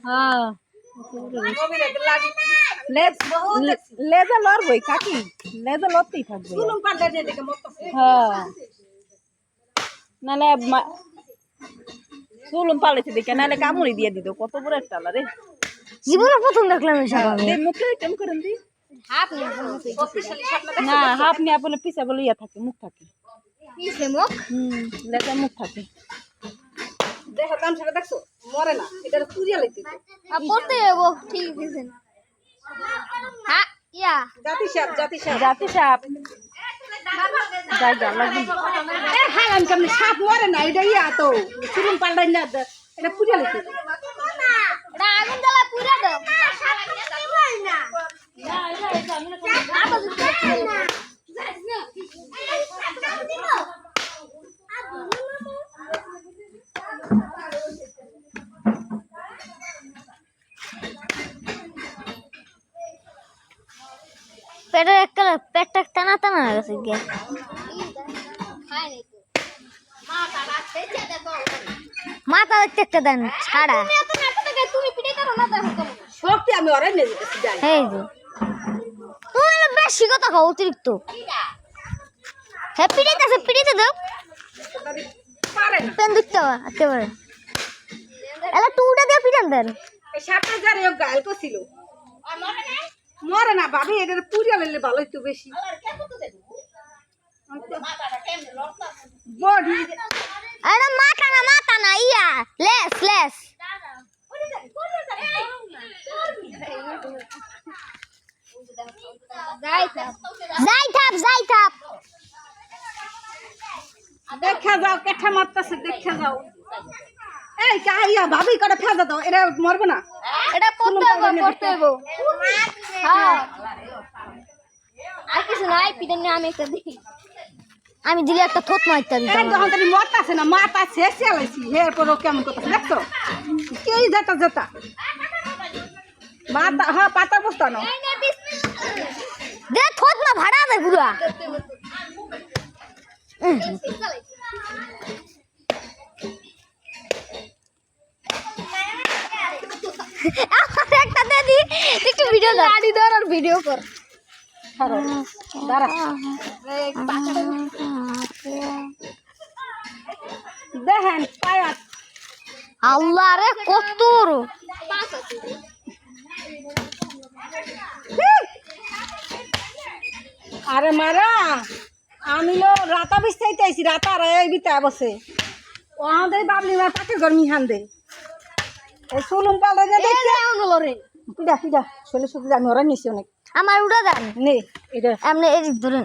হ্যাঁ লেজা লড়বই কাকি লেজা লড়তেই থাকবে হ্যাঁ নাহলে চুলুম পালাইছে দেখে নাহলে কামড়ি দিয়ে দিত কত বড় একটা রে জীবনে প্রথম দেখলাম এসব আমি মুখে কেমন করেন দি না হাফ নিয়ে বলে পিছা বলে ইয়া থাকে মুখ থাকে পিছে মুখ লেজা মুখ থাকে দেখো দাম সেটা দেখছো মরে না এটা পুরিয়া লাগছে পড়তে যাবো ঠিক আছে হ্যাঁ ইয়া জাতি সাপ জাতি সাপ যাই যা লাগবে এ হালাম কেমনে সাপ মরে না এটা ইয়া তো চুরুম পাল্টাই না এটা পুরিয়া লাগছে এটা আগুন জ্বালা পুরা দাও পেটের একটা পেটটা টানা টানা হয়ে গেছে গিয়ে মাথা দেখতে একটা দেন ছাড়া শক্তি আমি ওরাই নিয়ে যেতেছি যাই এই যে তুমি না বেশি কথা কও অতিরিক্ত হ্যাপি ডে আছে পিড়িতে দাও পারে না পেন দিতে হবে একেবারে এলা টুটা দিয়ে পিটান দেন এই সাপটা যারে গাল করছিল মরে না ভাবি এটা পুরিয়া লাগলে ভালো একটু বেশি বডি আরে মাথা না ইয়া লেস যাই থাপ দেখা যাও কেঠা মারতেছে দেখা যাও এই কাইয়া ভাবি করে ফেলে দাও এটা মরবে না এটা পড়তে হইব হ্যাঁ আর কিছু নাই পিটান আমি একটা দিই আমি দিলে একটা থোত মারতে দিতাম এই যখন তুমি মরতাছে না মাথা শেষ চালাইছি এরপর কেমন করতেছে দেখছো কেই যেটা মাথা হ্যাঁ পাতা বসতানো দে থোত না ভাড়া দে পুরা একটা দে দি একটু ভিডিও কর গাড়ি ধর আর ভিডিও কর দাঁড়া দেখেন পায়া আল্লাহ রে কত আরে মারা আমি লো রাতা বিস্তাইতে আইছি রাতা আর এই বিতা বসে ও আমাদের বাবলি মা তাকে গরমি হান দে এই সুলুম পালে যে দেখতে হলো রে পিডা ছেলে শুধু আমি ওরা নিছি অনেক আমার উড়া দেন নে এটা এমনি এদিক ধরে